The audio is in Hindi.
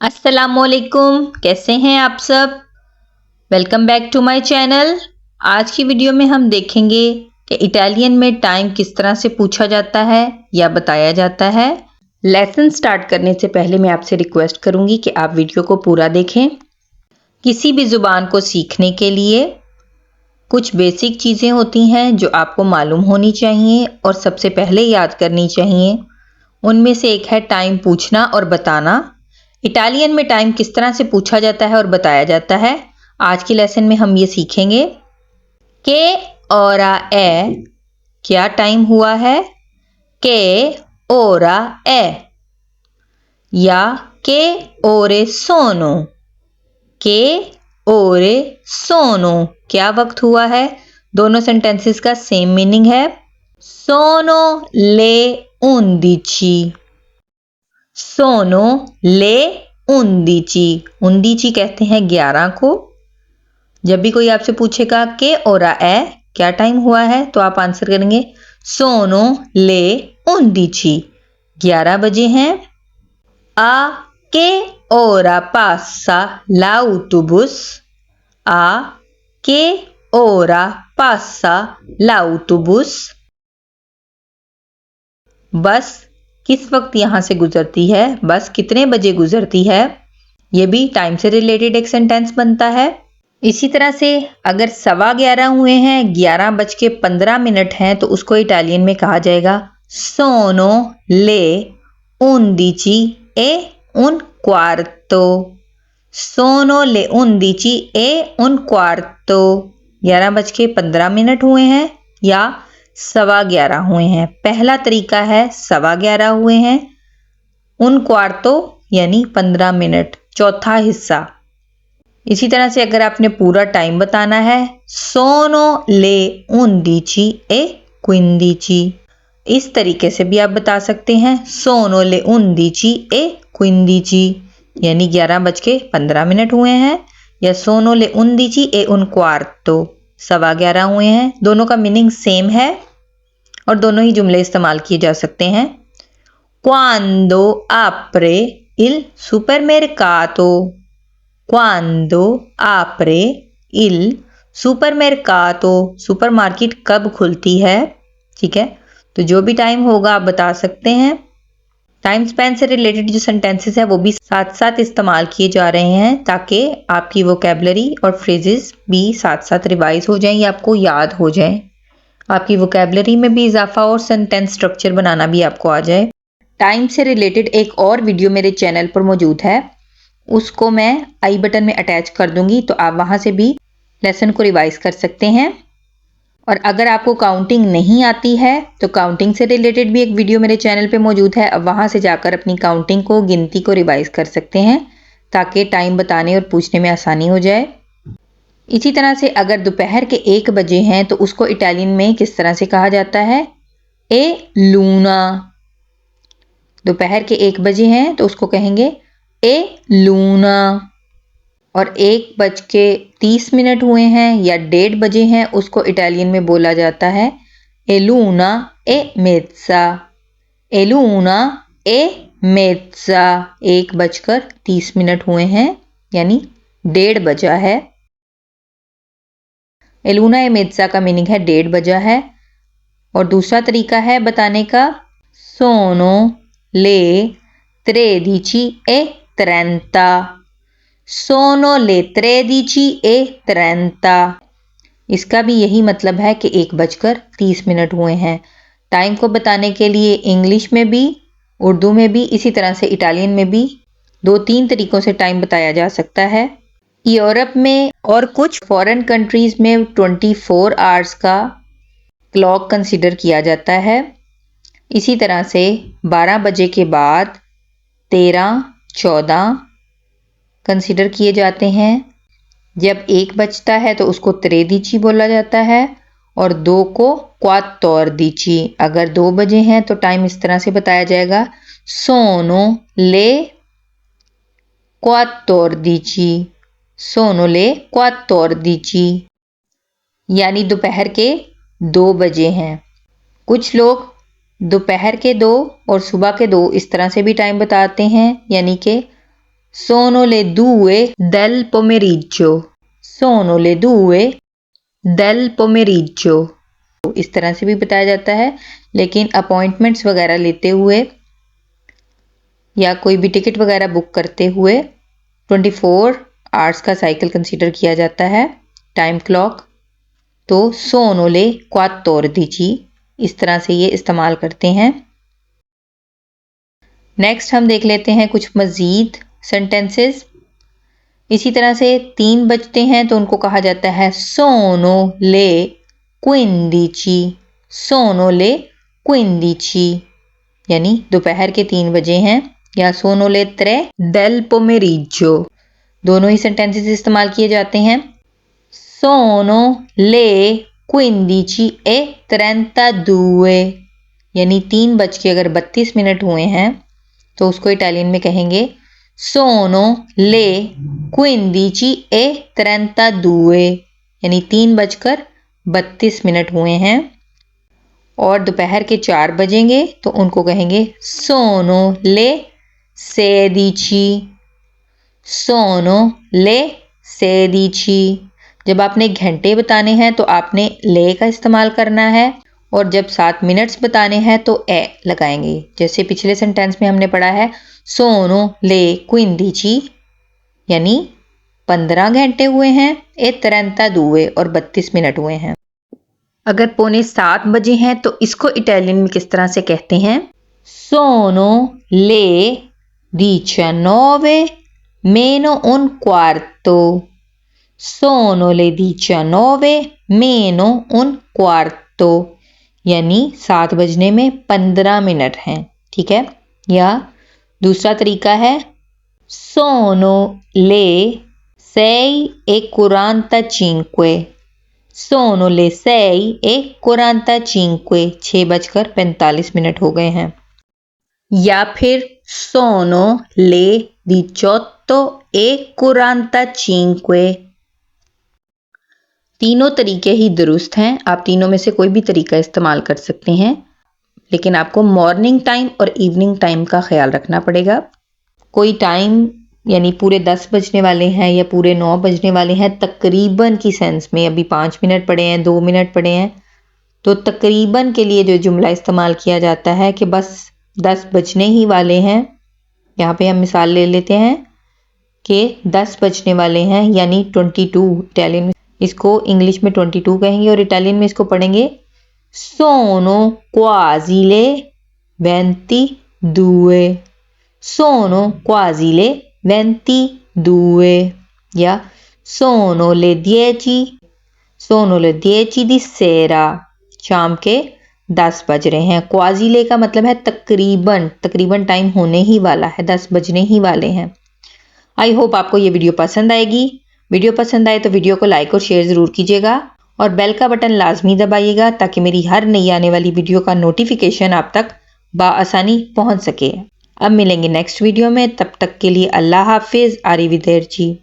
अस्सलामुअलैकुम, कैसे हैं आप सब। Welcome back to my channel. आज की वीडियो में हम देखेंगे कि इटालियन में टाइम किस तरह से पूछा जाता है या बताया जाता है। लेसन स्टार्ट करने से पहले मैं आपसे रिक्वेस्ट करूंगी कि आप वीडियो को पूरा देखें। किसी भी ज़ुबान को सीखने के लिए कुछ बेसिक चीज़ें होती हैं जो आपको मालूम होनी चाहिए और सबसे पहले याद करनी चाहिए। उनमें से एक है टाइम पूछना और बताना। इटालियन में टाइम किस तरह से पूछा जाता है और बताया जाता है, आज के लेसन में हम ये सीखेंगे। के ओरा ए, क्या टाइम हुआ है। के ओरा ए, या के ओरे सोनो, के ओरे सोनो, क्या वक्त हुआ है। दोनों सेंटेंसेस का सेम मीनिंग है। सोनो ले 11, सोनो ले 11, 11 कहते हैं 11 को। जब भी कोई आपसे पूछेगा के ओरा है, क्या टाइम हुआ है, तो आप आंसर करेंगे सोनो ले 11, 11 बजे हैं। आ के ओरा पासा l'autobus, आ के ओरा पासा l'autobus, बस किस वक्त यहाँ से गुजरती है, बस कितने बजे गुजरती है। ये भी टाइम से रिलेटेड एक सेंटेंस बनता है। इसी तरह से अगर 11:15 हुए हैं, 11:15 हैं, तो उसको इटालियन में कहा जाएगा सोनो ले 11 e un quarto, सोनो ले 11 e un quarto, 11:15 हुए हैं या 11:15 हुए हैं। पहला तरीका है 11:15 हुए हैं, उन क्वार्तो यानी 15 मिनट, चौथा हिस्सा। इसी तरह से अगर आपने पूरा टाइम बताना है, सोनो ले 11 e 15, इस तरीके से भी आप बता सकते हैं, सोनो ले 11 e 15, यानी 11:15 हुए हैं, या सोनो ले 11 e un quarto, 11:15 हुए हैं। दोनों का मीनिंग सेम है और दोनों ही जुमले इस्तेमाल किए जा सकते हैं। Quando apre il supermercato, quando apre il supermercato, supermarket कब खुलती है। ठीक है, तो जो भी टाइम होगा आप बता सकते हैं। टाइम स्पैन से रिलेटेड जो सेंटेंसेस है वो भी साथ साथ इस्तेमाल किए जा रहे हैं ताकि आपकी वोकैबुलरी और फ्रेजेस भी साथ साथ रिवाइज हो जाएं या आपको याद हो जाएं, आपकी वोकैबुलरी में भी इजाफा और सेंटेंस स्ट्रक्चर बनाना भी आपको आ जाए। टाइम से रिलेटेड एक और वीडियो मेरे चैनल पर मौजूद है, उसको मैं आई बटन में अटैच कर दूंगी, तो आप वहां से भी लेसन को रिवाइज कर सकते हैं। और अगर आपको काउंटिंग नहीं आती है तो काउंटिंग से रिलेटेड भी एक वीडियो मेरे चैनल पे मौजूद है, अब वहां से जाकर अपनी काउंटिंग को, गिनती को रिवाइज कर सकते हैं ताकि टाइम बताने और पूछने में आसानी हो जाए। इसी तरह से अगर दोपहर के 1 बजे हैं तो उसको इटालियन में किस तरह से कहा जाता है, ए लूना। दोपहर के 1 बजे हैं तो उसको कहेंगे ए लूना। और 1:30 हुए हैं या 1:30 बजे हैं, उसको इटालियन में बोला जाता है ए लूना ए मेज़्ज़ा, ए लूना ए मेज़्ज़ा। 1:30 हुए हैं यानी 1:30 बजा है। ए लूना ए मेज़्ज़ा का मीनिंग है 1:30 बजा है। और दूसरा तरीका है बताने का, सोनो ले 13:30, सोनो ले 13:30, इसका भी यही मतलब है कि 1:30 हुए हैं। टाइम को बताने के लिए इंग्लिश में भी, उर्दू में भी, इसी तरह से इटालियन में भी 2-3 तरीकों से टाइम बताया जा सकता है। यूरोप में और कुछ फॉरेन कंट्रीज में 24 आवर्स का क्लॉक कंसिडर किया जाता है। इसी तरह से 12 बजे के बाद 13, 14 कंसिडर किए जाते हैं। जब 1 बजता है तो उसको 13 बोला जाता है और 2 को 14। अगर 2 बजे हैं तो टाइम इस तरह से बताया जाएगा, सोनो ले 14, सोनो ले 14, यानी दोपहर के 2 बजे हैं। कुछ लोग दोपहर के 2 और सुबह के 2 इस तरह से भी टाइम बताते हैं, यानी कि sono le 2 del pomeriggio, sono le 2 del pomeriggio। इस तरह से भी बताया जाता है, लेकिन अपॉइंटमेंट्स वगैरह लेते हुए या कोई भी टिकट वगैरह बुक करते हुए 24 आवर्स का साइकिल कंसीडर किया जाता है, टाइम क्लॉक। तो sono le 14, इस तरह से ये इस्तेमाल करते हैं। नेक्स्ट हम देख लेते हैं कुछ मज़ीद सेंटेंसेस। इसी तरह से 3 बजते हैं तो उनको कहा जाता है sono le 15, sono le 15, यानी दोपहर के 3 बजे हैं, या sono le 3 del pomeriggio। दोनों ही सेंटेंसेस इस्तेमाल किए जाते हैं। sono le 15:32, यानी 3 बज के अगर 32 मिनट हुए हैं तो उसको इटालियन में कहेंगे sono le 15:32, यानी 3 बजकर 32 मिनट हुए हैं। और दोपहर के 4 बजेंगे तो उनको कहेंगे sono le 16, sono le 16। जब आपने घंटे बताने हैं तो आपने ले का इस्तेमाल करना है, और जब 7 मिनट्स बताने हैं तो ए लगाएंगे। जैसे पिछले सेंटेंस में हमने पढ़ा है sono le 15, यानी 15 घंटे हुए हैं, e 32 और 32 मिनट हुए हैं। अगर 6:45 बजे हैं तो इसको इटालियन में किस तरह से कहते हैं? sono le 19 meno un quarto, sono le 19 meno un quarto, यानी 7 बजने में 15 मिनट हैं, ठीक है। या दूसरा तरीका है sono le 6:45, sono le 6:45, 6:45 minute हो गए हैं। या फिर sono le 18:45। तीनों तरीके ही दुरुस्त हैं, आप तीनों में से कोई भी तरीका इस्तेमाल कर सकते हैं, लेकिन आपको मॉर्निंग टाइम और इवनिंग टाइम का ख्याल रखना पड़ेगा। कोई टाइम यानी पूरे 10 बजने वाले हैं या पूरे 9 बजने वाले हैं, तकरीबन की सेंस में, अभी 5 मिनट पड़े हैं, 2 मिनट पड़े हैं, तो तकरीबन के लिए जो जुमला इस्तेमाल किया जाता है कि बस 10 बजने ही वाले हैं। यहाँ पे हम मिसाल ले लेते हैं कि 10 बजने वाले हैं, यानी 22, इटालियन में इसको इंग्लिश में 22 कहेंगे और इटालियन में इसको पढ़ेंगे sono quasi le 22, sono quasi le 22, या sono le 10 di sera, शाम के 10 बज रहे हैं। क्वाजी ले का मतलब है तकरीबन, तकरीबन टाइम होने ही वाला है, 10 बजने ही वाले हैं। आई होप आपको ये वीडियो पसंद आएगी। वीडियो पसंद आए तो वीडियो को लाइक और शेयर ज़रूर कीजिएगा, और बेल का बटन लाजमी दबाइएगा ताकि मेरी हर नई आने वाली वीडियो का नोटिफिकेशन आप तक बाआसानी पहुंच सके। अब मिलेंगे नेक्स्ट वीडियो में, तब तक के लिए अल्लाह हाफिज़। आरिविदेरची।